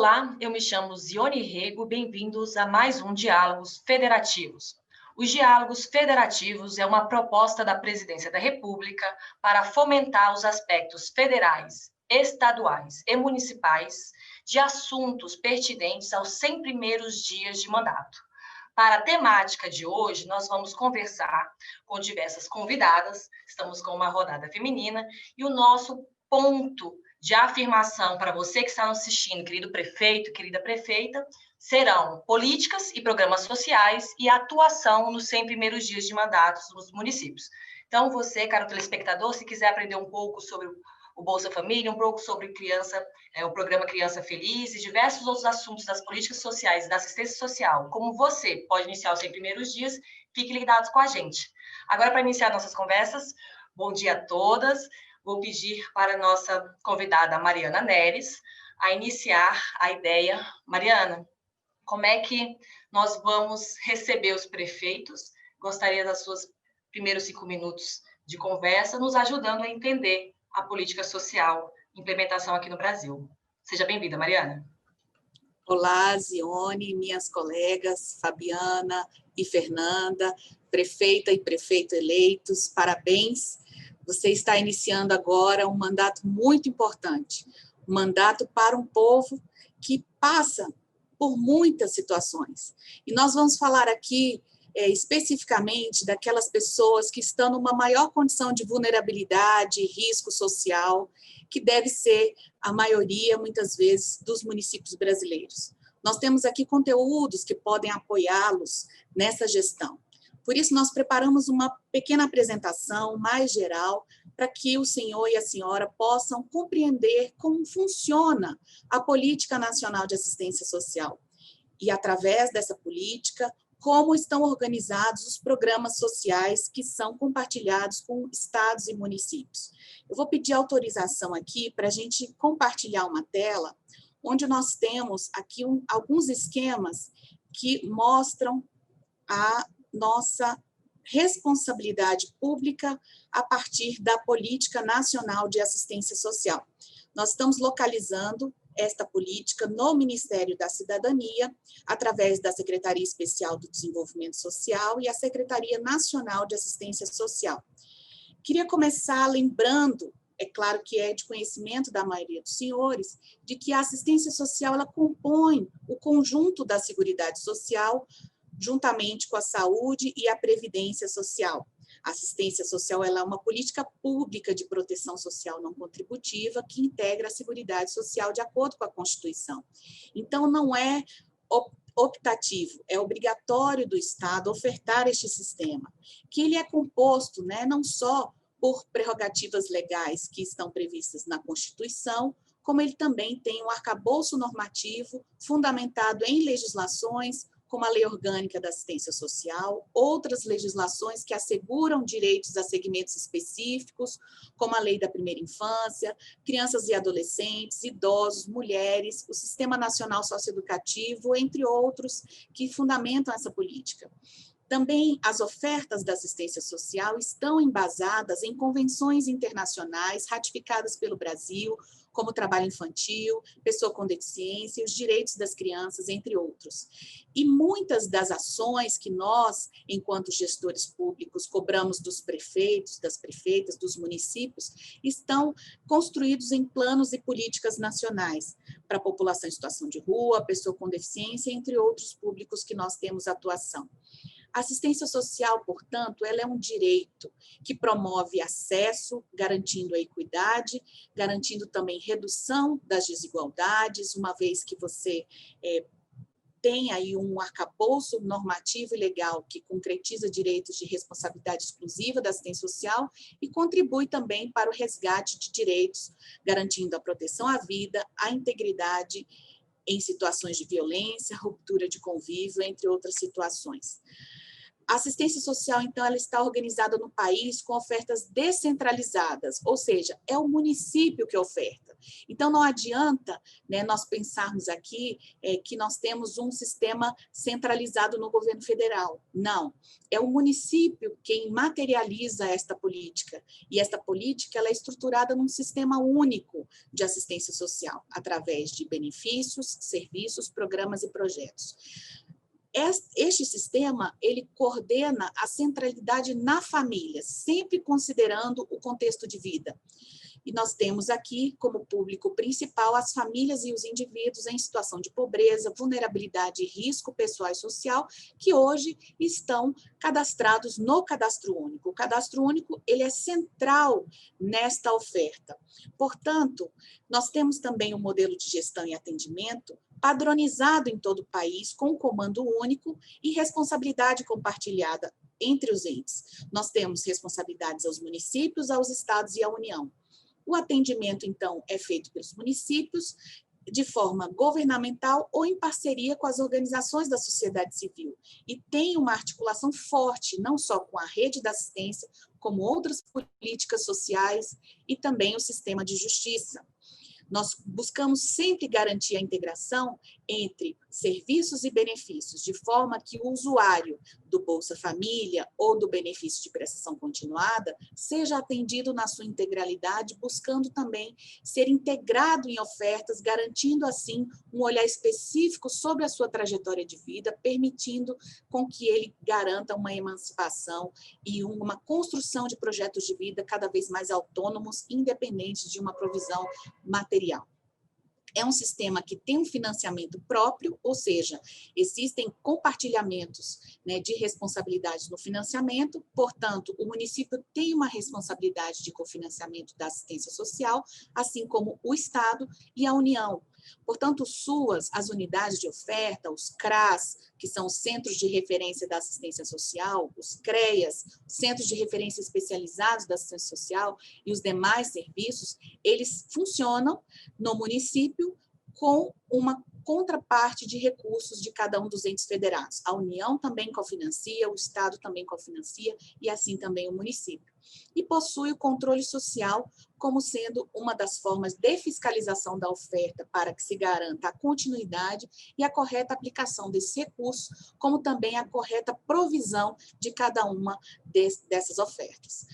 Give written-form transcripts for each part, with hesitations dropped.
Olá, eu me chamo Zione Rego, bem-vindos a mais um Diálogos Federativos. Os Diálogos Federativos é uma proposta da Presidência da República para fomentar os aspectos federais, estaduais e municipais de assuntos pertinentes aos 100 primeiros dias de mandato. Para a temática de hoje, nós vamos conversar com diversas convidadas, estamos com uma rodada feminina, e o nosso ponto de afirmação para você que está nos assistindo, querido prefeito, querida prefeita, serão políticas e programas sociais e atuação nos 100 primeiros dias de mandatos nos municípios. Então, você, caro telespectador, se quiser aprender um pouco sobre o Bolsa Família, um pouco sobre o programa Criança Feliz e diversos outros assuntos das políticas sociais e da assistência social, como você pode iniciar os 100 primeiros dias, fiquem ligados com a gente. Agora, para iniciar nossas conversas, bom dia a todas. Vou pedir para a nossa convidada, Mariana Neres, a iniciar a ideia. Mariana, como é que nós vamos receber os prefeitos? Gostaria das suas primeiros 5 minutos de conversa, nos ajudando a entender a política social, implementação aqui no Brasil. Seja bem-vinda, Mariana. Olá, Zione, minhas colegas Fabiana e Fernanda, prefeita e prefeito eleitos, parabéns. Você está iniciando agora um mandato muito importante, um mandato para um povo que passa por muitas situações. E nós vamos falar aqui especificamente daquelas pessoas que estão numa maior condição de vulnerabilidade, risco social, que deve ser a maioria, muitas vezes, dos municípios brasileiros. Nós temos aqui conteúdos que podem apoiá-los nessa gestão. Por isso, nós preparamos uma pequena apresentação mais geral para que o senhor e a senhora possam compreender como funciona a Política Nacional de Assistência Social. E, através dessa política, como estão organizados os programas sociais que são compartilhados com estados e municípios. Eu vou pedir autorização aqui para a gente compartilhar uma tela, onde nós temos aqui alguns esquemas que mostram a nossa responsabilidade pública a partir da Política Nacional de Assistência Social. Nós estamos localizando esta política no Ministério da Cidadania, através da Secretaria Especial do Desenvolvimento Social e a Secretaria Nacional de Assistência Social. Queria começar lembrando, é claro que é de conhecimento da maioria dos senhores, de que a assistência social ela compõe o conjunto da Seguridade Social, juntamente com a saúde e a previdência social. A assistência social ela é uma política pública de proteção social não contributiva que integra a Seguridade Social de acordo com a Constituição. Então, não é optativo, é obrigatório do Estado ofertar este sistema, que ele é composto, não só por prerrogativas legais que estão previstas na Constituição, como ele também tem um arcabouço normativo fundamentado em legislações, como a Lei Orgânica da Assistência Social, outras legislações que asseguram direitos a segmentos específicos, como a Lei da Primeira Infância, crianças e adolescentes, idosos, mulheres, o Sistema Nacional Socioeducativo, entre outros, que fundamentam essa política. Também as ofertas da assistência social estão embasadas em convenções internacionais ratificadas pelo Brasil, como trabalho infantil, pessoa com deficiência, os direitos das crianças, entre outros. E muitas das ações que nós, enquanto gestores públicos, cobramos dos prefeitos, das prefeitas, dos municípios, estão construídos em planos e políticas nacionais para a população em situação de rua, pessoa com deficiência, entre outros públicos que nós temos atuação. A assistência social, portanto, ela é um direito que promove acesso, garantindo a equidade, garantindo também redução das desigualdades, uma vez que você tem aí um arcabouço normativo e legal que concretiza direitos de responsabilidade exclusiva da assistência social e contribui também para o resgate de direitos, garantindo a proteção à vida, à integridade em situações de violência, ruptura de convívio, entre outras situações. A assistência social, então, ela está organizada no país com ofertas descentralizadas, ou seja, é o município que oferta. Então, não adianta, né, nós pensarmos aqui que nós temos um sistema centralizado no governo federal. Não, é o município quem materializa esta política. E esta política ela é estruturada num sistema único de assistência social, através de benefícios, serviços, programas e projetos. Este sistema, ele coordena a centralidade na família, sempre considerando o contexto de vida. E nós temos aqui, como público principal, as famílias e os indivíduos em situação de pobreza, vulnerabilidade e risco pessoal e social, que hoje estão cadastrados no Cadastro Único. O Cadastro Único, ele é central nesta oferta. Portanto, nós temos também um modelo de gestão e atendimento padronizado em todo o país, com comando único e responsabilidade compartilhada entre os entes. Nós temos responsabilidades aos municípios, aos estados e à União. O atendimento, então, é feito pelos municípios, de forma governamental ou em parceria com as organizações da sociedade civil. E tem uma articulação forte, não só com a rede da assistência, como outras políticas sociais e também o sistema de justiça. Nós buscamos sempre garantir a integração entre serviços e benefícios, de forma que o usuário do Bolsa Família ou do benefício de prestação continuada seja atendido na sua integralidade, buscando também ser integrado em ofertas, garantindo assim um olhar específico sobre a sua trajetória de vida, permitindo com que ele garanta uma emancipação e uma construção de projetos de vida cada vez mais autônomos, independentes de uma provisão material. É um sistema que tem um financiamento próprio, ou seja, existem compartilhamentos, né, de responsabilidades no financiamento, portanto, o município tem uma responsabilidade de cofinanciamento da assistência social, assim como o Estado e a União. Portanto, as unidades de oferta, os CRAS, que são os Centros de Referência da Assistência Social, os CREAS, Centros de Referência Especializados da Assistência Social e os demais serviços, eles funcionam no município com uma contraparte de recursos de cada um dos entes federados. A União também cofinancia, o Estado também cofinancia e assim também o município. E possui o controle social como sendo uma das formas de fiscalização da oferta para que se garanta a continuidade e a correta aplicação desses recursos, como também a correta provisão de cada uma dessas ofertas.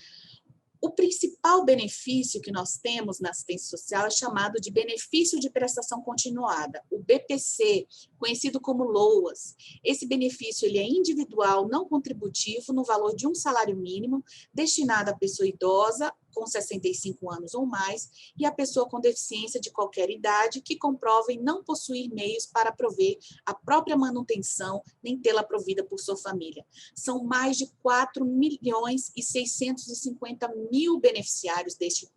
O principal benefício que nós temos na assistência social é chamado de benefício de prestação continuada, o BPC, conhecido como LOAS. Esse benefício ele é individual, não contributivo, no valor de um salário mínimo, destinado à pessoa idosa, com 65 anos ou mais, e a pessoa com deficiência de qualquer idade que comprovem não possuir meios para prover a própria manutenção, nem tê-la provida por sua família. São mais de 4.650.000 beneficiários deste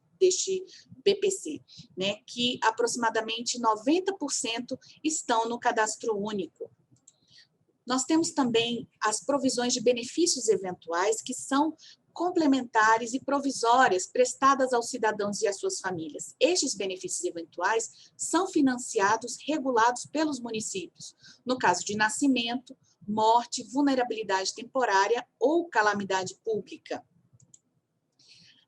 BPC, né, que aproximadamente 90% estão no Cadastro Único. Nós temos também as provisões de benefícios eventuais, que são complementares e provisórias prestadas aos cidadãos e às suas famílias. Estes benefícios eventuais são financiados, regulados pelos municípios, no caso de nascimento, morte, vulnerabilidade temporária ou calamidade pública.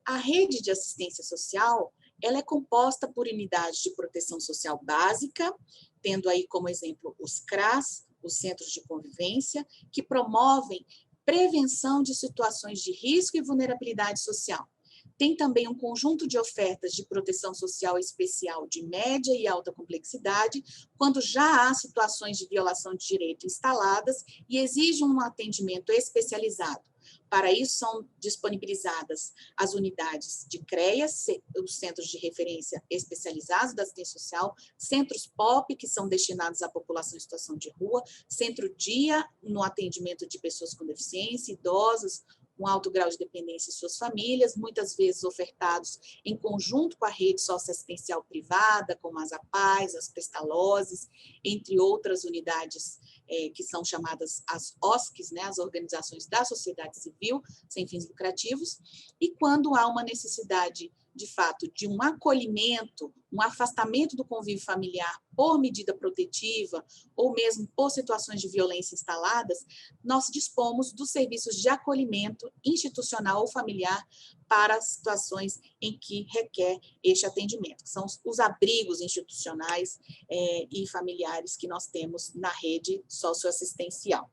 A rede de assistência social, ela é composta por unidades de proteção social básica, tendo aí como exemplo os CRAS, os Centros de Convivência, que promovem prevenção de situações de risco e vulnerabilidade social. Tem também um conjunto de ofertas de proteção social especial de média e alta complexidade, quando já há situações de violação de direito instaladas e exigem um atendimento especializado. Para isso, são disponibilizadas as unidades de CREAS, os Centros de Referência Especializados da Assistência Social, centros POP, que são destinados à população em situação de rua, centro-dia no atendimento de pessoas com deficiência, idosas, com alto grau de dependência e suas famílias, muitas vezes ofertados em conjunto com a rede socioassistencial privada, como as APAES, as Pestalozes, entre outras unidades que são chamadas as OSCs, né, as organizações da sociedade civil, sem fins lucrativos, e quando há uma necessidade de fato, de um acolhimento, um afastamento do convívio familiar por medida protetiva ou mesmo por situações de violência instaladas, nós dispomos dos serviços de acolhimento institucional ou familiar para situações em que requer este atendimento, que são os abrigos institucionais e familiares que nós temos na rede socioassistencial.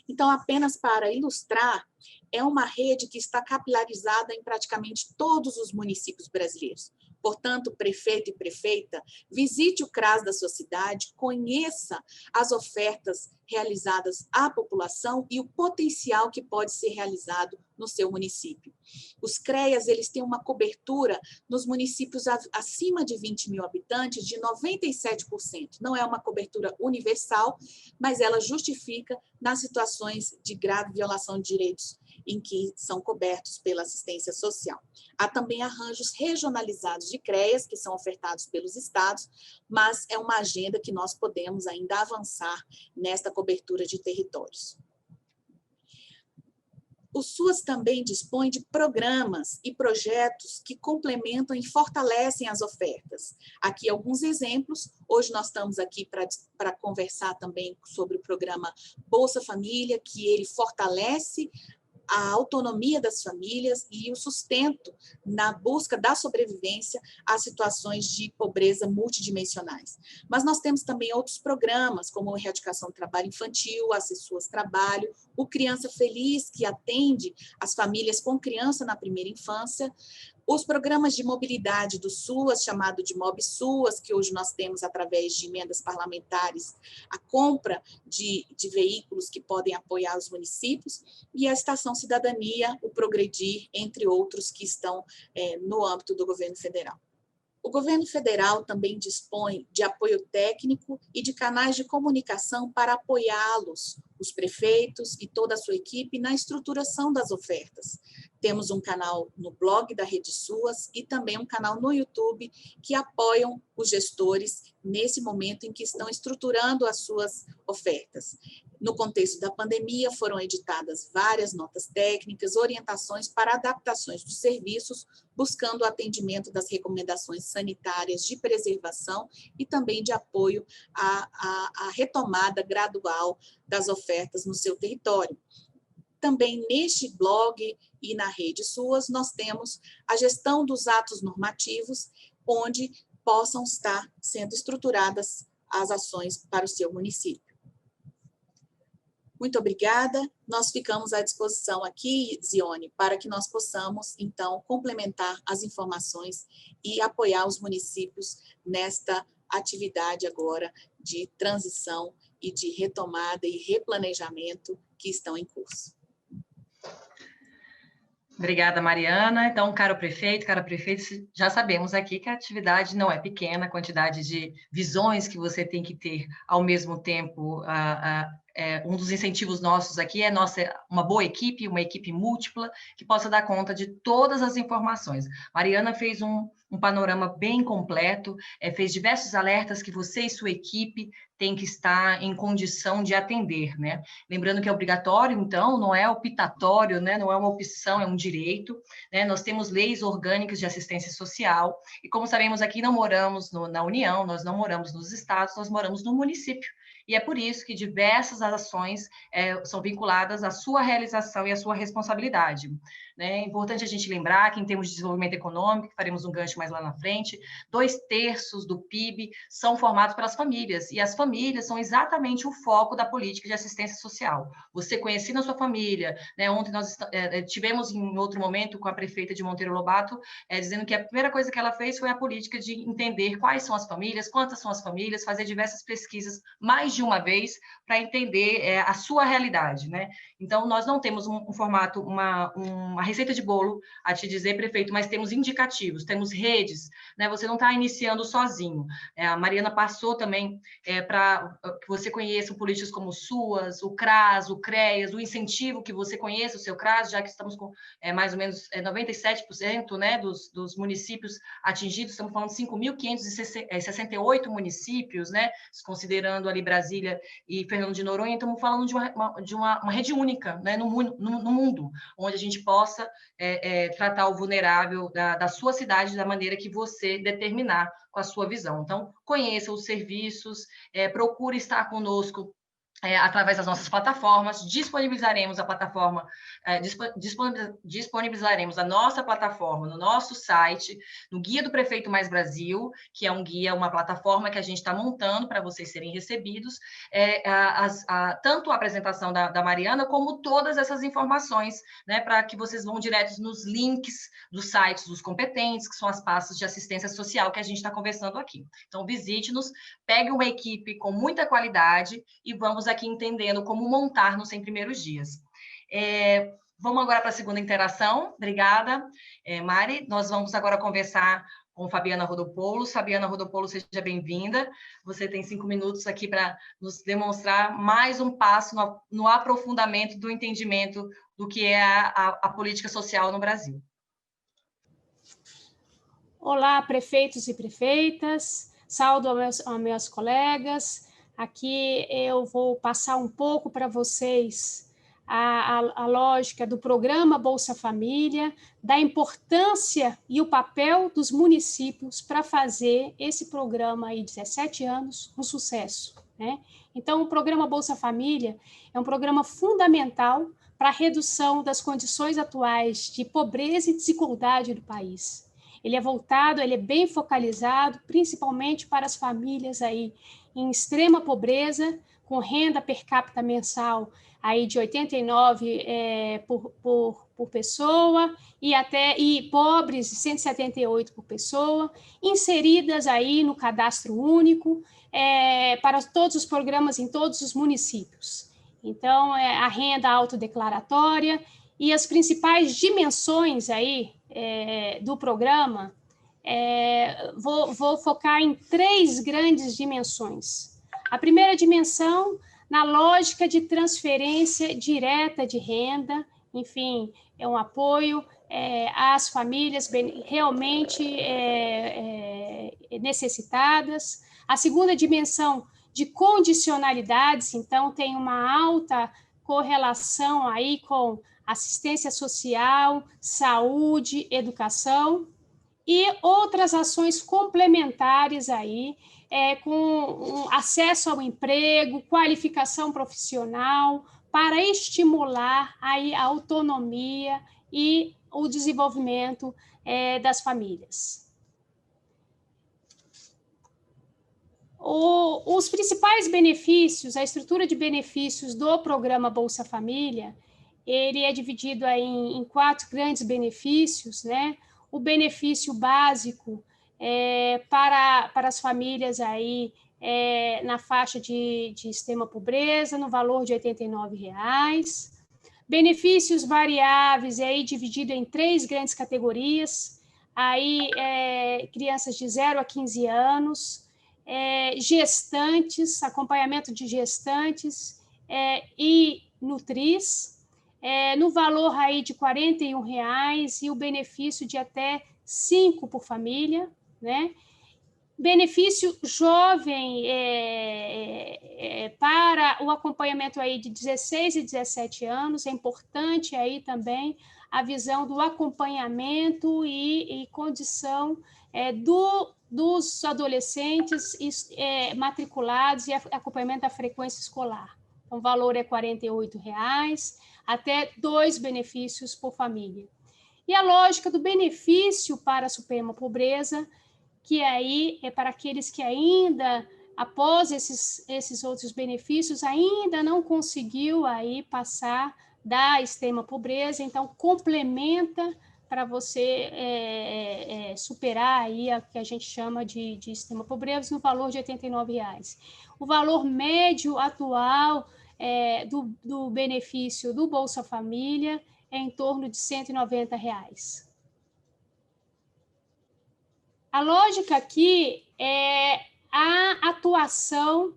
Então, apenas para ilustrar, é uma rede que está capilarizada em praticamente todos os municípios brasileiros. Portanto, prefeito e prefeita, visite o CRAS da sua cidade, conheça as ofertas realizadas à população e o potencial que pode ser realizado no seu município. Os CREAs, eles têm uma cobertura nos municípios acima de 20 mil habitantes de 97%. Não é uma cobertura universal, mas ela justifica nas situações de grave violação de direitos em que são cobertos pela assistência social. Há também arranjos regionalizados de CREAs, que são ofertados pelos estados, mas é uma agenda que nós podemos ainda avançar nesta cobertura de territórios. O SUAS também dispõe de programas e projetos que complementam e fortalecem as ofertas. Aqui alguns exemplos. Hoje nós estamos aqui para conversar também sobre o programa Bolsa Família, que ele fortalece a autonomia das famílias e o sustento na busca da sobrevivência a situações de pobreza multidimensionais. Mas nós temos também outros programas, como a Erradicação do Trabalho Infantil, Acessuas Trabalho, o Criança Feliz, que atende as famílias com criança na primeira infância, os programas de mobilidade do SUAS, chamado de MobSUAS, que hoje nós temos através de emendas parlamentares, a compra de veículos que podem apoiar os municípios, e a Estação Cidadania, o Progredir, entre outros que estão no âmbito do governo federal. O governo federal também dispõe de apoio técnico e de canais de comunicação para apoiá-los, os prefeitos e toda a sua equipe, na estruturação das ofertas. Temos um canal no blog da Rede SUAS e também um canal no YouTube que apoiam os gestores nesse momento em que estão estruturando as suas ofertas. No contexto da pandemia, foram editadas várias notas técnicas, orientações para adaptações dos serviços, buscando o atendimento das recomendações sanitárias de preservação e também de apoio à retomada gradual das ofertas no seu território. Também neste blog e na Rede SUAS, nós temos a gestão dos atos normativos, onde possam estar sendo estruturadas as ações para o seu município. Muito obrigada. Nós ficamos à disposição aqui, Zione, para que nós possamos, então, complementar as informações e apoiar os municípios nesta atividade agora de transição e de retomada e replanejamento que estão em curso. Obrigada, Mariana. Então, caro prefeito, cara prefeita, já sabemos aqui que a atividade não é pequena, a quantidade de visões que você tem que ter ao mesmo tempo. Um dos incentivos nossos aqui é uma boa equipe, uma equipe múltipla, que possa dar conta de todas as informações. Mariana fez um panorama bem completo, fez diversos alertas que você e sua equipe têm que estar em condição de atender, né? Lembrando que é obrigatório, então, não é optatório, né? Não é uma opção, é um direito, né? Nós temos leis orgânicas de assistência social, e como sabemos aqui, não moramos na União, nós não moramos nos estados, nós moramos no município. E é por isso que diversas ações são vinculadas à sua realização e à sua responsabilidade. Né? É importante a gente lembrar que, em termos de desenvolvimento econômico, faremos um gancho mais lá na frente, 2/3 do PIB são formados pelas famílias, e as famílias são exatamente o foco da política de assistência social. Você conhecendo a sua família, né? Ontem nós tivemos, em outro momento, com a prefeita de Monteiro Lobato, dizendo que a primeira coisa que ela fez foi a política de entender quais são as famílias, quantas são as famílias, fazer diversas pesquisas mais de uma vez para entender a sua realidade, né? Então, nós não temos um formato, uma receita de bolo a te dizer, prefeito, mas temos indicativos, temos redes, né? Você não está iniciando sozinho. A Mariana passou também para que você conheça políticas como o SUAS, o CRAS, o CREAS, o incentivo que você conheça o seu CRAS, já que estamos com mais ou menos 97%, né, dos municípios atingidos, estamos falando de 5.568 municípios, né, considerando ali Brasília Brasília e Fernando de Noronha, estamos falando de uma rede única, né, no mundo, onde a gente possa tratar o vulnerável da sua cidade da maneira que você determinar com a sua visão. Então, conheça os serviços, procure estar conosco através das nossas plataformas. Disponibilizaremos a plataforma, disponibilizaremos a nossa plataforma no nosso site, no Guia do Prefeito Mais Brasil, que é um guia, uma plataforma que a gente está montando para vocês serem recebidos, tanto a apresentação da Mariana, como todas essas informações, né, para que vocês vão direto nos links dos sites dos competentes, que são as pastas de assistência social que a gente está conversando aqui. Então, visite-nos, pegue uma equipe com muita qualidade e vamos aqui entendendo como montar nos 100 primeiros dias. Vamos agora para a segunda interação. Obrigada, Mari. Nós vamos agora conversar com Fabiana Rodopoulos. Fabiana Rodopoulos, seja bem-vinda. Você tem 5 minutos aqui para nos demonstrar mais um passo no aprofundamento do entendimento do que é a política social no Brasil. Olá, prefeitos e prefeitas. Saúdo aos meus colegas. Aqui eu vou passar um pouco para vocês a lógica do programa Bolsa Família, da importância e o papel dos municípios para fazer esse programa aí, 17 anos, um sucesso, né? Então, o programa Bolsa Família é um programa fundamental para a redução das condições atuais de pobreza e desigualdade do país. Ele é voltado, ele é bem focalizado, principalmente para as famílias aí em extrema pobreza, com renda per capita mensal aí de 89 por pessoa e pobres 178 por pessoa, inseridas aí no cadastro único para todos os programas em todos os municípios. Então, a renda autodeclaratória e as principais dimensões aí do programa. Vou focar em 3 grandes dimensões. A primeira dimensão, na lógica de transferência direta de renda, enfim, é um apoio às famílias realmente necessitadas. A segunda dimensão, de condicionalidades, então tem uma alta correlação aí com assistência social, saúde, educação, e outras ações complementares aí, com acesso ao emprego, qualificação profissional, para estimular aí a autonomia e o desenvolvimento das famílias. Os principais benefícios, a estrutura de benefícios do programa Bolsa Família, ele é dividido aí em 4 grandes benefícios, né? O benefício básico para as famílias aí na faixa de extrema pobreza, no valor de R$ 89,00. Benefícios variáveis aí dividido em 3 grandes categorias, aí crianças de 0 a 15 anos, gestantes, acompanhamento de gestantes e nutris, no valor aí de R$ 41,00 e o benefício de até 5 por família, né? Benefício jovem para o acompanhamento aí de 16 e 17 anos, é importante aí também a visão do acompanhamento e condição dos adolescentes matriculados e acompanhamento da frequência escolar. Então, o valor é R$ 48,00, até 2 benefícios por família. E a lógica do benefício para a suprema pobreza, que aí é para aqueles que ainda, após esses outros benefícios, ainda não conseguiu aí passar da extrema pobreza, então complementa para você superar aí a que a gente chama de extrema pobreza no valor de R$ 89,00. O valor médio atual do benefício do Bolsa Família é em torno de R$ 190,00. A lógica aqui é a atuação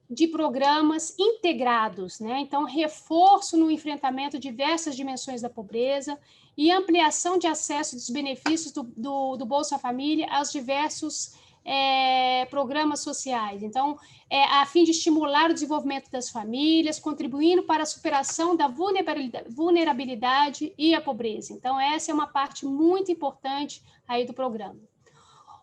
de programas integrados, né? Então, reforço no enfrentamento de diversas dimensões da pobreza e ampliação de acesso dos benefícios do Bolsa Família aos diversos programas sociais. Então, a fim de estimular o desenvolvimento das famílias, contribuindo para a superação da vulnerabilidade e a pobreza. Então, essa é uma parte muito importante aí do programa.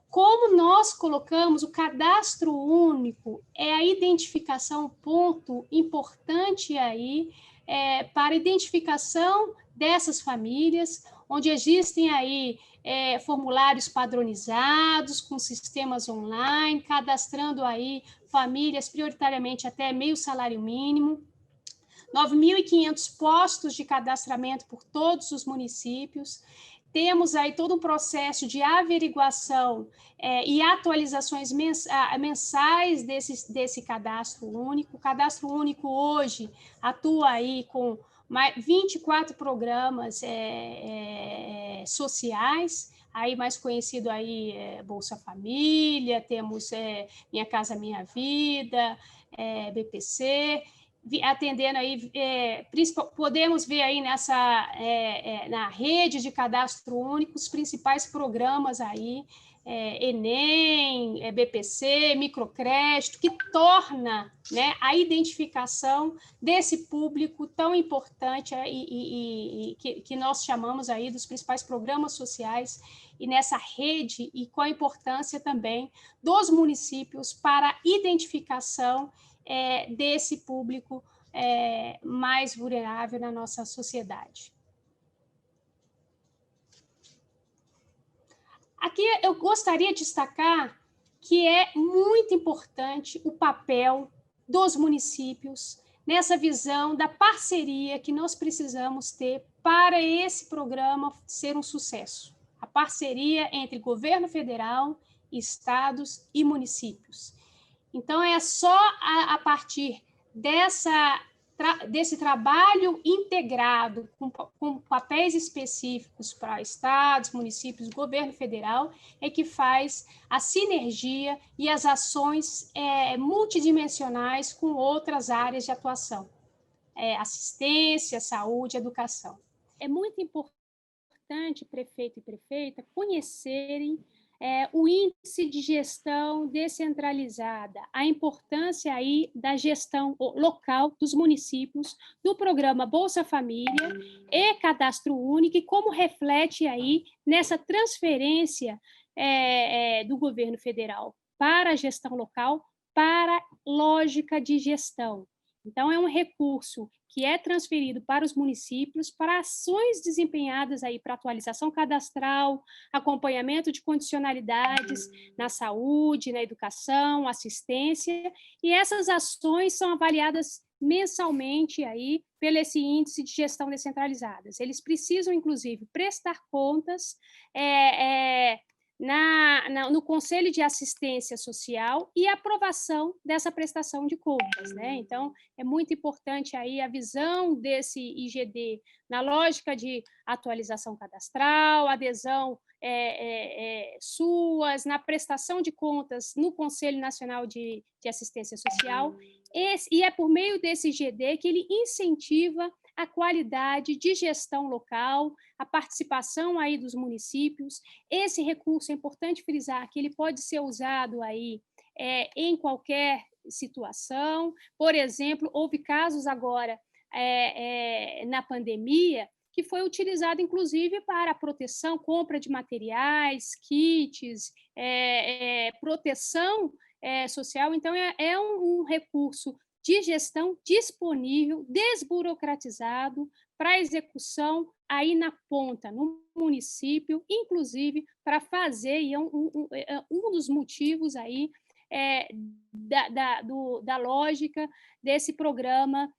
Como nós colocamos o cadastro único, é a identificação, ponto importante aí, para a identificação dessas famílias, onde existem aí formulários padronizados, com sistemas online, cadastrando aí famílias prioritariamente até meio salário mínimo, 9.500 postos de cadastramento por todos os municípios. Temos aí todo um processo de averiguação e atualizações mensais desse cadastro único. O cadastro único hoje atua aí com 24 programas sociais, aí mais conhecido aí Bolsa Família, temos Minha Casa Minha Vida, BPC, atendendo aí, podemos ver aí na rede de cadastro único os principais programas aí, Enem, BPC, microcrédito, que torna, né, a identificação desse público tão importante que nós chamamos aí dos principais programas sociais, e nessa rede, e com a importância também dos municípios para a identificação desse público mais vulnerável na nossa sociedade. Aqui eu gostaria de destacar que é muito importante o papel dos municípios nessa visão da parceria que nós precisamos ter para esse programa ser um sucesso. A parceria entre governo federal, estados e municípios. Então, é só a partir desse trabalho integrado, com papéis específicos para estados, municípios, governo federal, que faz a sinergia e as ações multidimensionais com outras áreas de atuação, assistência, saúde, educação. É muito importante, prefeito e prefeita, conhecerem o índice de gestão descentralizada, a importância aí da gestão local dos municípios, do programa Bolsa Família e Cadastro Único, e como reflete aí nessa transferência do governo federal para a gestão local, para lógica de gestão. Então, é um recurso que é transferido para os municípios para ações desempenhadas aí para atualização cadastral, acompanhamento de condicionalidades na saúde, na educação, assistência, e essas ações são avaliadas mensalmente aí pelo esse índice de gestão descentralizadas. Eles precisam, inclusive, prestar contas no Conselho de Assistência Social e aprovação dessa prestação de contas, né? Então, é muito importante aí a visão desse IGD na lógica de atualização cadastral, adesão SUAS, na prestação de contas no Conselho Nacional de Assistência Social, e é por meio desse IGD que ele incentiva a qualidade de gestão local, a participação aí dos municípios. Esse recurso, é importante frisar que ele pode ser usado aí em qualquer situação. Por exemplo, houve casos agora na pandemia que foi utilizado, inclusive, para a proteção, compra de materiais, kits, proteção social. Então, é um recurso de gestão disponível, desburocratizado, para execução aí na ponta, no município, inclusive para fazer, e um dos motivos aí da lógica desse programa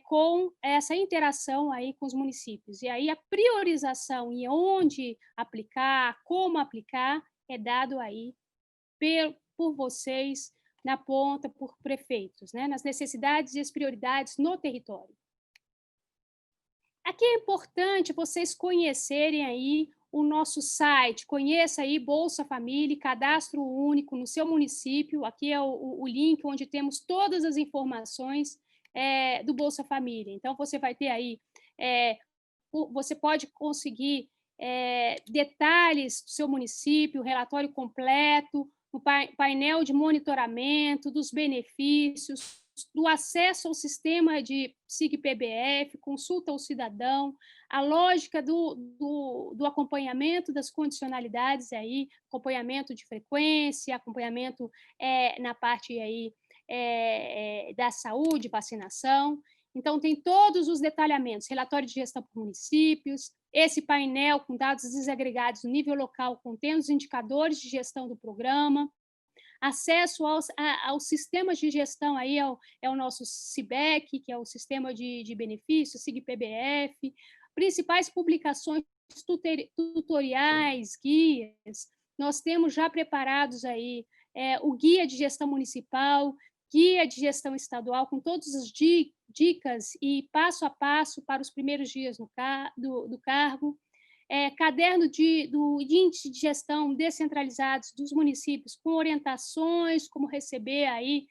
com essa interação aí com os municípios. E aí a priorização em onde aplicar, como aplicar, é dado aí por vocês, na ponta, por prefeitos, né? Nas necessidades e as prioridades no território. Aqui é importante vocês conhecerem aí o nosso site, conheça aí Bolsa Família, Cadastro Único no seu município. Aqui é o link onde temos todas as informações do Bolsa Família. Então, você vai ter aí, você pode conseguir detalhes do seu município, relatório completo, no painel de monitoramento dos benefícios, do acesso ao sistema de SIG-PBF, consulta ao cidadão, a lógica do acompanhamento das condicionalidades, aí, acompanhamento de frequência, acompanhamento na parte aí, da saúde, vacinação. Então, tem todos os detalhamentos, relatório de gestão por municípios, esse painel com dados desagregados no nível local, contendo os indicadores de gestão do programa, acesso aos sistemas de gestão, aí é o nosso CIBEC, que é o Sistema de Benefícios, SIG-PBF, principais publicações tutoriais, guias, nós temos já preparados aí o Guia de Gestão Municipal, Guia de Gestão Estadual, com todas as dicas e passo a passo para os primeiros dias do cargo, caderno de índice de gestão descentralizados dos municípios, com orientações, como receber aí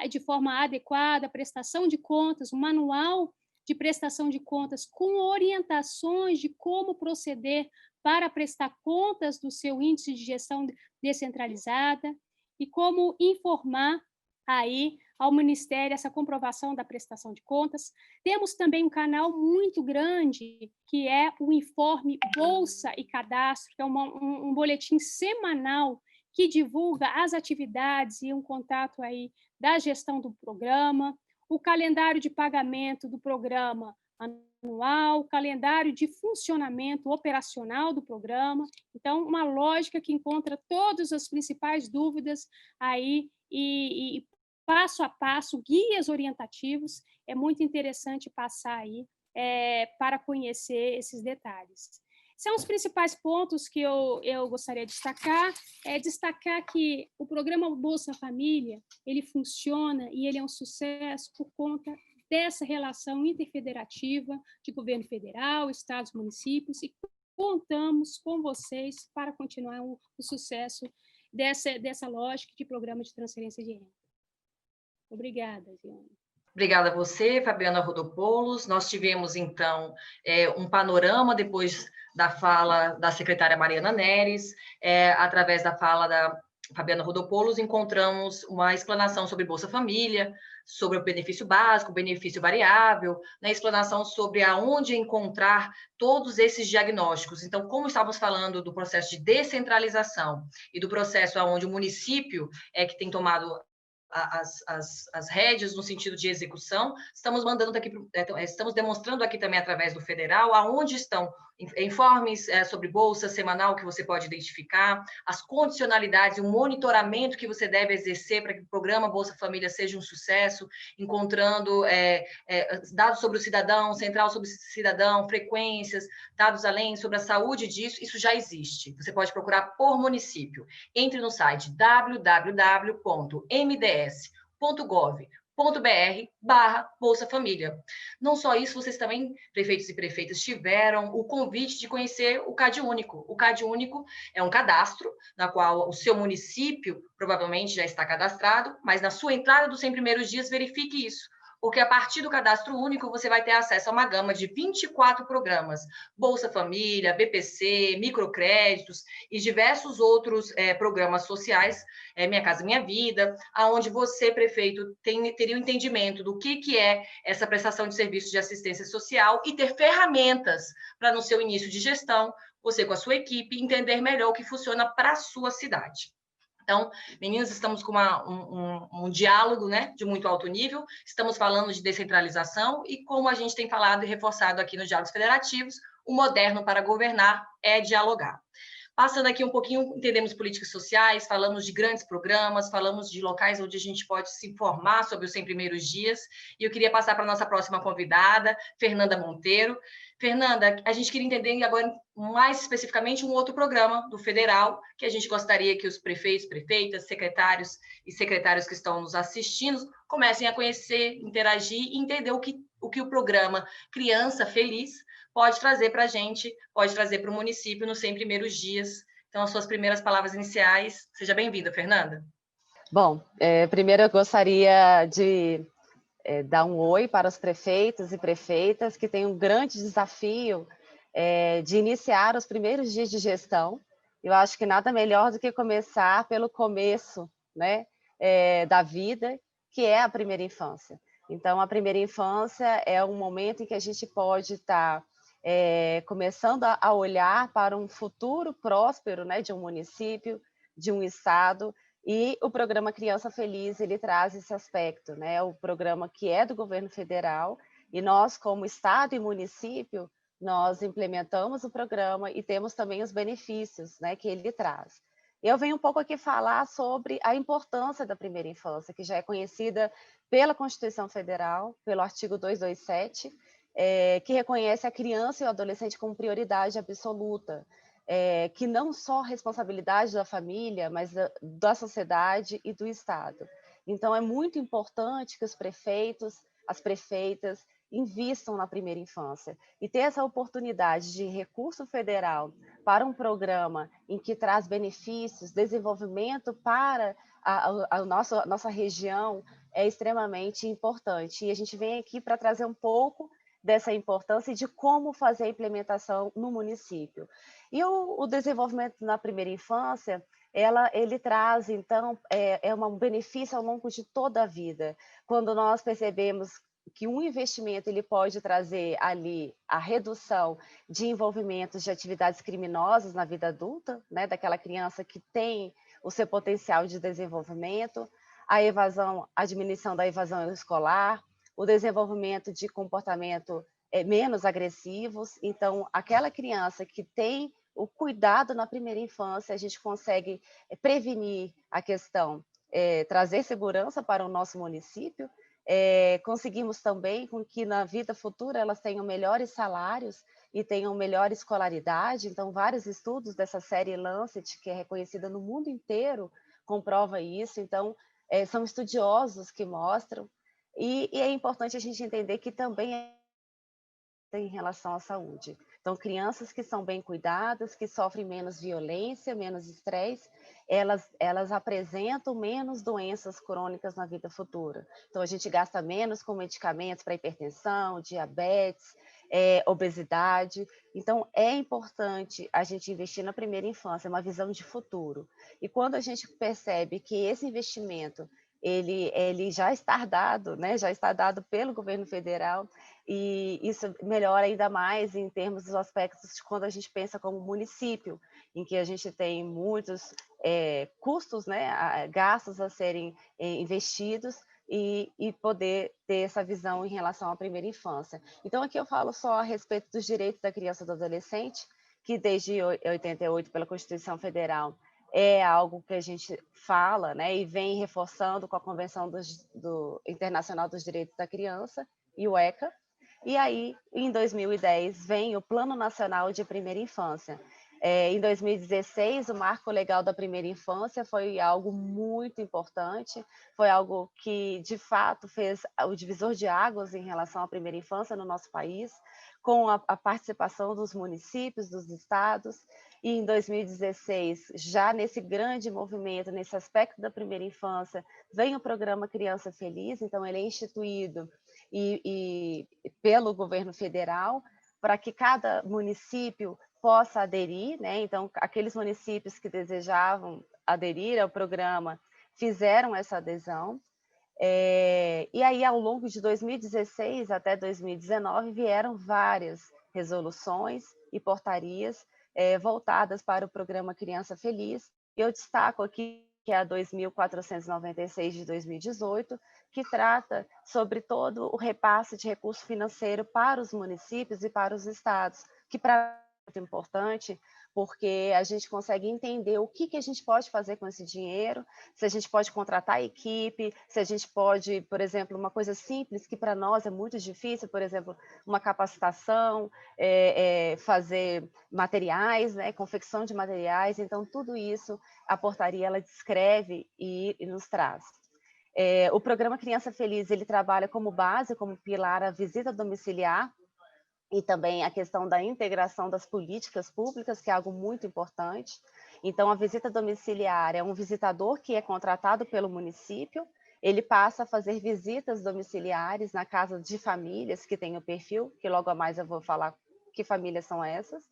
de forma adequada a prestação de contas, um manual de prestação de contas com orientações de como proceder para prestar contas do seu índice de gestão descentralizada e como informar aí ao Ministério essa comprovação da prestação de contas. Temos também um canal muito grande, que é o Informe Bolsa e Cadastro, que é um boletim semanal que divulga as atividades e um contato aí da gestão do programa, o calendário de pagamento do programa anual, o calendário de funcionamento operacional do programa. Então, uma lógica que encontra todas as principais dúvidas aí e passo a passo, guias orientativos, é muito interessante passar aí para conhecer esses detalhes. São os principais pontos que eu gostaria de destacar. Destacar que o programa Bolsa Família, ele funciona e ele é um sucesso por conta dessa relação interfederativa de governo federal, estados, municípios, e contamos com vocês para continuar o sucesso dessa lógica de programa de transferência de renda. Obrigada, Zione. Obrigada a você, Fabiana Rodopoulos. Nós tivemos, então, um panorama depois da fala da secretária Mariana Neres, através da fala da Fabiana Rodopoulos, encontramos uma explanação sobre Bolsa Família, sobre o benefício básico, o benefício variável, né, explanação sobre aonde encontrar todos esses diagnósticos. Então, como estávamos falando do processo de descentralização e do processo onde o município é que tem tomado as rédeas no sentido de execução, estamos demonstrando aqui também através do federal aonde estão informes sobre bolsa semanal que você pode identificar, as condicionalidades e o monitoramento que você deve exercer para que o programa Bolsa Família seja um sucesso, encontrando dados sobre o cidadão, central sobre o cidadão, frequências, dados além sobre a saúde disso, isso já existe. Você pode procurar por município. Entre no site www.mds.gov.br/Bolsa Família. Não só isso, vocês também, prefeitos e prefeitas, tiveram o convite de conhecer o CAD Único. O CAD Único é um cadastro na qual o seu município provavelmente já está cadastrado, mas na sua entrada dos 100 primeiros dias, verifique isso. Porque a partir do cadastro único, você vai ter acesso a uma gama de 24 programas, Bolsa Família, BPC, microcréditos e diversos outros programas sociais, Minha Casa Minha Vida, aonde você, prefeito, teria um entendimento do que é essa prestação de serviços de assistência social e ter ferramentas para, no seu início de gestão, você com a sua equipe, entender melhor o que funciona para a sua cidade. Então, meninas, estamos com um diálogo, né, de muito alto nível, estamos falando de descentralização e, como a gente tem falado e reforçado aqui nos Diálogos Federativos, o moderno para governar é dialogar. Passando aqui um pouquinho, entendemos políticas sociais, falamos de grandes programas, falamos de locais onde a gente pode se informar sobre os 100 primeiros dias, e eu queria passar para a nossa próxima convidada, Fernanda Monteiro. Fernanda, a gente queria entender agora mais especificamente um outro programa do federal, que a gente gostaria que os prefeitos, prefeitas, secretários e secretários que estão nos assistindo comecem a conhecer, interagir e entender o que o programa Criança Feliz pode trazer para a gente, pode trazer para o município nos 100 primeiros dias. Então, as suas primeiras palavras iniciais. Seja bem-vinda, Fernanda. Bom, primeiro eu gostaria de dar um oi para os prefeitos e prefeitas que têm um grande desafio de iniciar os primeiros dias de gestão, eu acho que nada melhor do que começar pelo começo, né, da vida, que é a primeira infância. Então, a primeira infância é um momento em que a gente pode estar começando a olhar para um futuro próspero, né, de um município, de um estado, e o programa Criança Feliz, ele traz esse aspecto, né, o programa que é do governo federal, e nós, como estado e município, nós implementamos o programa e temos também os benefícios, né, que ele traz. Eu venho um pouco aqui falar sobre a importância da primeira infância, que já é conhecida pela Constituição Federal, pelo artigo 227, que reconhece a criança e o adolescente como prioridade absoluta, que não só responsabilidade da família, mas da sociedade e do Estado. Então, é muito importante que os prefeitos, as prefeitas, invistam na primeira infância. E ter essa oportunidade de recurso federal para um programa em que traz benefícios, desenvolvimento para a nossa região é extremamente importante. E a gente vem aqui para trazer um pouco dessa importância e de como fazer a implementação no município. E o desenvolvimento na primeira infância, ele traz, então, um benefício ao longo de toda a vida. Quando nós percebemos que um investimento ele pode trazer ali a redução de envolvimentos de atividades criminosas na vida adulta, né, daquela criança que tem o seu potencial de desenvolvimento, a diminuição da evasão escolar, o desenvolvimento de comportamento menos agressivos. Então, aquela criança que tem o cuidado na primeira infância, a gente consegue prevenir a questão, trazer segurança para o nosso município. Conseguimos também com que na vida futura elas tenham melhores salários e tenham melhor escolaridade. Então, vários estudos dessa série Lancet, que é reconhecida no mundo inteiro, comprova isso. Então, são estudiosos que mostram. E é importante a gente entender que também em relação à saúde. Então, crianças que são bem cuidadas, que sofrem menos violência, menos estresse, elas apresentam menos doenças crônicas na vida futura. Então, a gente gasta menos com medicamentos para hipertensão, diabetes, obesidade. Então, é importante a gente investir na primeira infância, uma visão de futuro. E quando a gente percebe que esse investimento ele já está dado, né? Já está dado pelo governo federal, e isso melhora ainda mais em termos dos aspectos de quando a gente pensa como município, em que a gente tem muitos custos, né, gastos a serem investidos, e poder ter essa visão em relação à primeira infância. Então, aqui eu falo só a respeito dos direitos da criança e do adolescente, que desde 88, pela Constituição Federal, é algo que a gente fala, né, e vem reforçando com a Convenção Internacional dos Direitos da Criança e o ECA. E aí, em 2010, vem o Plano Nacional de Primeira Infância. Em 2016, o Marco Legal da Primeira Infância foi algo muito importante, foi algo que, de fato, fez o divisor de águas em relação à primeira infância no nosso país, com a participação dos municípios, dos estados. E em 2016, já nesse grande movimento, nesse aspecto da primeira infância, vem o programa Criança Feliz. Então ele é instituído pelo governo federal, para que cada município possa aderir, né? Então, aqueles municípios que desejavam aderir ao programa fizeram essa adesão. E aí, ao longo de 2016 até 2019, vieram várias resoluções e portarias voltadas para o programa Criança Feliz. E eu destaco aqui que é a 2.496 de 2018, que trata sobre todo o repasse de recurso financeiro para os municípios e para os estados, que para mim é muito importante, porque a gente consegue entender o que a gente pode fazer com esse dinheiro, se a gente pode contratar equipe, se a gente pode, por exemplo, uma coisa simples que para nós é muito difícil, por exemplo, uma capacitação, fazer materiais, né, confecção de materiais. Então, tudo isso a portaria ela descreve e nos traz. O programa Criança Feliz, ele trabalha como base, como pilar, a visita domiciliar, e também a questão da integração das políticas públicas, que é algo muito importante. Então, a visita domiciliar é um visitador que é contratado pelo município, ele passa a fazer visitas domiciliares na casa de famílias que têm o perfil, que logo a mais eu vou falar que famílias são essas,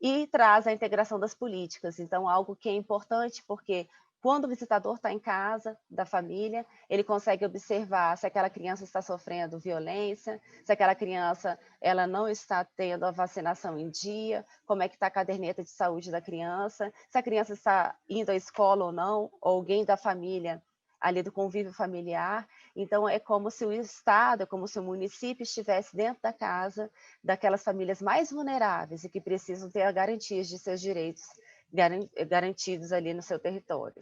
e traz a integração das políticas. Então, algo que é importante, porque quando o visitador está em casa da família, ele consegue observar se aquela criança está sofrendo violência, se aquela criança ela não está tendo a vacinação em dia, como é que está a caderneta de saúde da criança, se a criança está indo à escola ou não, ou alguém da família, ali do convívio familiar. Então, é como se o Estado, é como se o município estivesse dentro da casa daquelas famílias mais vulneráveis e que precisam ter a garantia de seus direitos garantidos ali no seu território.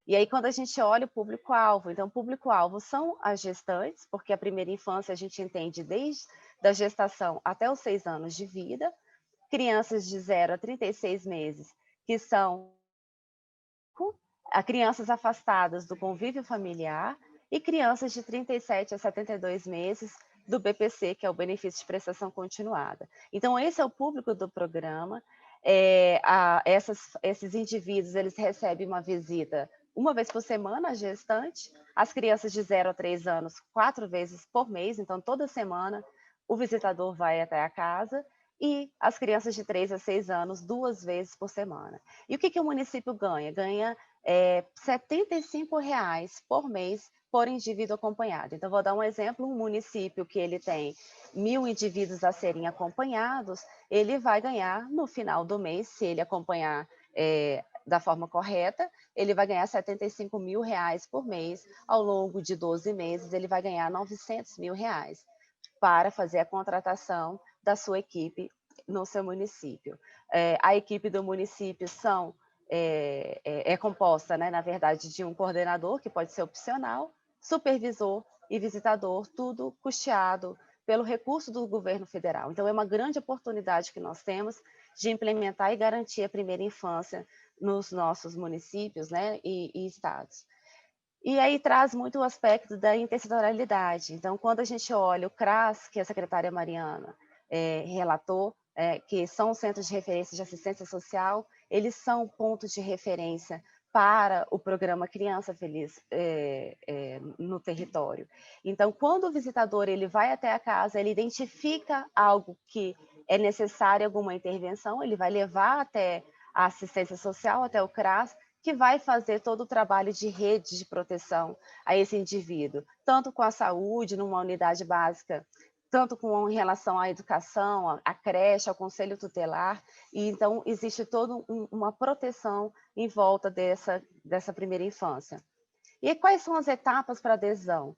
E aí, quando a gente olha o público-alvo, então, o público-alvo são as gestantes, porque a primeira infância a gente entende desde a gestação até os 6 anos de vida, crianças de 0 a 36 meses, que são crianças afastadas do convívio familiar, e crianças de 37 a 72 meses do BPC, que é o Benefício de Prestação Continuada. Então, esse é o público do programa. Esses indivíduos, eles recebem uma visita uma vez por semana, a gestante, as crianças de 0 a 3 anos, 4 vezes por mês, então toda semana o visitador vai até a casa, e as crianças de 3 a 6 anos, 2 vezes por semana. E o que o município ganha? Ganha R$ 75,00 por mês por indivíduo acompanhado. Então, vou dar um exemplo, um município que ele tem 1.000 indivíduos a serem acompanhados, ele vai ganhar no final do mês, se ele acompanhar da forma correta, ele vai ganhar R$ 75.000 por mês. Ao longo de 12 meses, ele vai ganhar R$ 900.000 para fazer a contratação da sua equipe no seu município. A equipe do município é composta, né, na verdade, de um coordenador, que pode ser opcional, supervisor e visitador, tudo custeado pelo recurso do governo federal. Então, é uma grande oportunidade que nós temos de implementar e garantir a primeira infância nos nossos municípios, né, e estados. E aí traz muito o aspecto da intersetorialidade. Então, quando a gente olha o CRAS, que a secretária Mariana relatou, que são centros de referência de assistência social, eles são pontos de referência para o programa Criança Feliz no território. Então, quando o visitador ele vai até a casa, ele identifica algo que é necessário, alguma intervenção, ele vai levar até a assistência social, até o CRAS, que vai fazer todo o trabalho de rede de proteção a esse indivíduo, tanto com a saúde, numa unidade básica, tanto em relação à educação, à creche, ao conselho tutelar, e então existe toda uma proteção em volta dessa primeira infância. E quais são as etapas para adesão?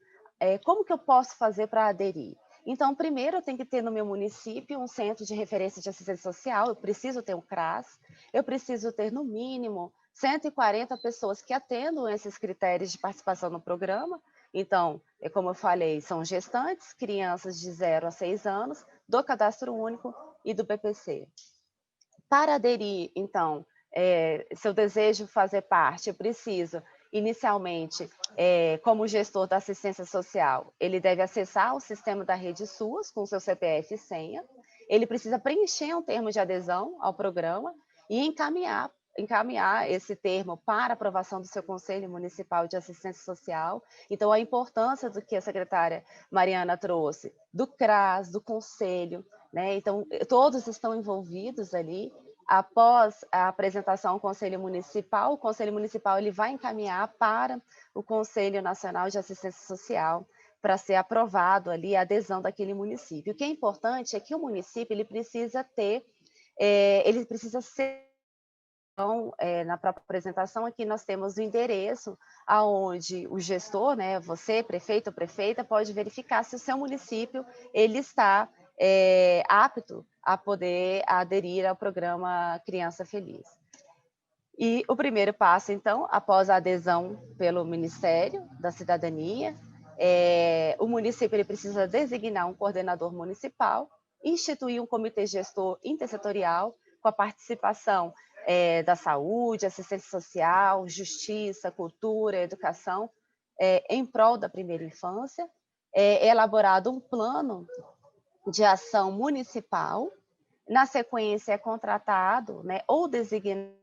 Como que eu posso fazer para aderir? Então, primeiro, eu tenho que ter no meu município um centro de referência de assistência social, eu preciso ter um CRAS, eu preciso ter, no mínimo, 140 pessoas que atendam esses critérios de participação no programa. Então, como eu falei, são gestantes, crianças de 0 a 6 anos, do Cadastro Único e do BPC. Para aderir, então, se eu desejo fazer parte, eu preciso, inicialmente, como gestor da assistência social, ele deve acessar o sistema da Rede SUS com seu CPF e senha, ele precisa preencher um termo de adesão ao programa e encaminhar esse termo para aprovação do seu Conselho Municipal de Assistência Social. Então, a importância do que a secretária Mariana trouxe, do CRAS, do Conselho, né? Então, todos estão envolvidos ali. Após a apresentação ao Conselho Municipal, o Conselho Municipal ele vai encaminhar para o Conselho Nacional de Assistência Social para ser aprovado ali a adesão daquele município. O que é importante é que o município ele precisa ser. Então, na própria apresentação aqui nós temos o endereço aonde o gestor, né, você, prefeito ou prefeita, pode verificar se o seu município ele está apto a poder aderir ao programa Criança Feliz. E o primeiro passo, então, após a adesão pelo Ministério da Cidadania, o município ele precisa designar um coordenador municipal, instituir um comitê gestor intersetorial com a participação da saúde, assistência social, justiça, cultura, educação, em prol da primeira infância. É elaborado um plano de ação municipal, na sequência é contratado, né, ou designado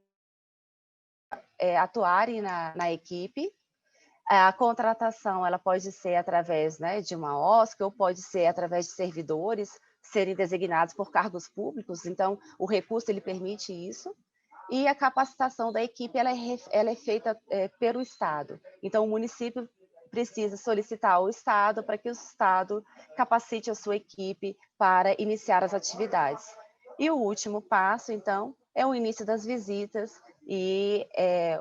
atuarem na equipe. A contratação ela pode ser através, né, de uma OSC ou pode ser através de servidores. serem designados por cargos públicos, então o recurso ele permite isso. E a capacitação da equipe ela é feita pelo Estado. Então, o município precisa solicitar ao Estado para que o Estado capacite a sua equipe para iniciar as atividades. E o último passo, então, é o início das visitas e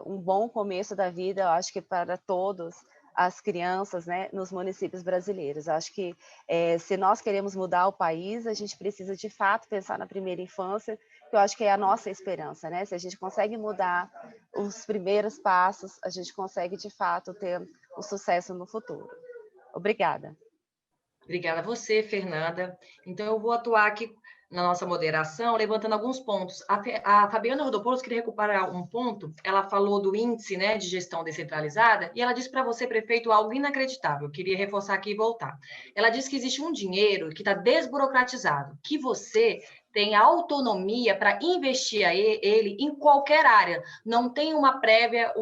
um bom começo da vida, eu acho que para todos as crianças, né, nos municípios brasileiros. Eu acho que se nós queremos mudar o país, a gente precisa de fato pensar na primeira infância, que eu acho que é a nossa esperança, né? Se a gente consegue mudar os primeiros passos, a gente consegue de fato ter um sucesso no futuro. Obrigada. Obrigada a você, Fernanda. Então, eu vou atuar aqui na nossa moderação, levantando alguns pontos. A Fabiana Rodopoulos queria recuperar um ponto. Ela falou do índice, né, de gestão descentralizada e ela disse para você, prefeito, algo inacreditável. Eu queria reforçar aqui e voltar. Ela disse que existe um dinheiro que está desburocratizado, que você tem autonomia para investir ele em qualquer área. Não tem uma prévia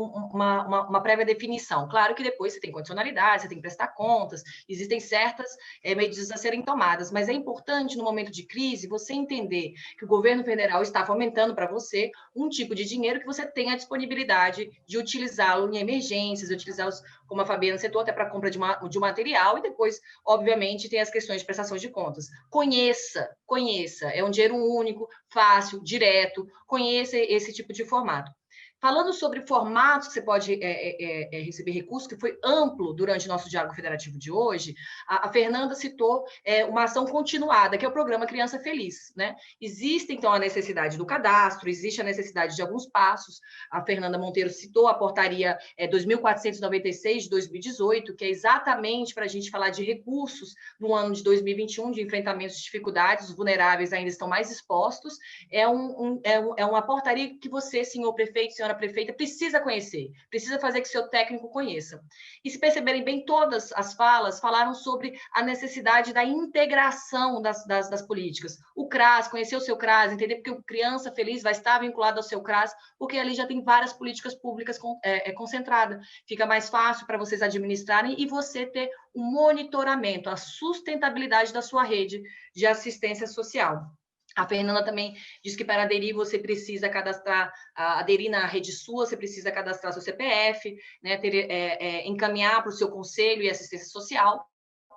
definição. Claro que depois você tem condicionalidade, você tem que prestar contas, existem certas medidas a serem tomadas, mas é importante, no momento de crise, você entender que o governo federal está fomentando para você um tipo de dinheiro que você tem a disponibilidade de utilizá-lo em emergências, utilizá-los, como a Fabiana citou, até para compra de um material, e depois, obviamente, tem as questões de prestação de contas. Conheça, é um dinheiro único, fácil, direto, conheça esse tipo de formato. Falando sobre formatos que você pode receber recursos, que foi amplo durante o nosso diálogo federativo de hoje, a Fernanda citou uma ação continuada, que é o programa Criança Feliz, né? Existe, então, a necessidade do cadastro, existe a necessidade de alguns passos. A Fernanda Monteiro citou a portaria 2.496 de 2018, que é exatamente para a gente falar de recursos no ano de 2021, de enfrentamento de dificuldades, os vulneráveis ainda estão mais expostos. É uma portaria que você, senhor prefeito, senhora prefeita, precisa conhecer, precisa fazer que seu técnico conheça. E se perceberem bem, todas as falas falaram sobre a necessidade da integração das políticas. O CRAS, conhecer o seu CRAS, entender porque o Criança Feliz vai estar vinculado ao seu CRAS, porque ali já tem várias políticas públicas concentradas. Fica mais fácil para vocês administrarem e você ter um monitoramento, a sustentabilidade da sua rede de assistência social. A Fernanda também disse que para aderir você precisa aderir na rede sua, você precisa cadastrar seu CPF, né, encaminhar para o seu conselho e assistência social,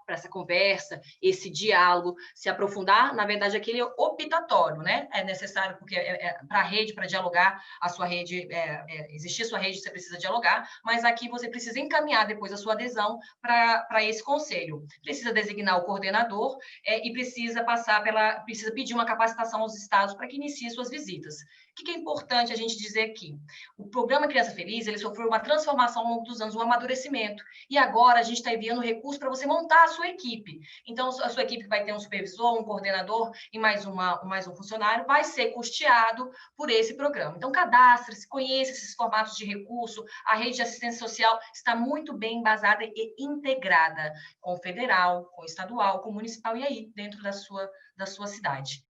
para essa conversa, esse diálogo, se aprofundar. Na verdade, aquele é optatório, né? É necessário, porque para a rede, para dialogar, a sua rede, existir sua rede, você precisa dialogar, mas aqui você precisa encaminhar depois a sua adesão para esse conselho. Precisa designar o coordenador e precisa pedir uma capacitação aos estados para que inicie suas visitas. O que é importante a gente dizer aqui? O programa Criança Feliz, ele sofreu uma transformação ao longo dos anos, um amadurecimento, e agora a gente está enviando recursos para você montar a sua equipe. Então, a sua equipe vai ter um supervisor, um coordenador e mais um funcionário, vai ser custeado por esse programa. Então, cadastre-se, conheça esses formatos de recurso, a rede de assistência social está muito bem embasada e integrada com o federal, com o estadual, com o municipal, e aí, dentro da sua cidade.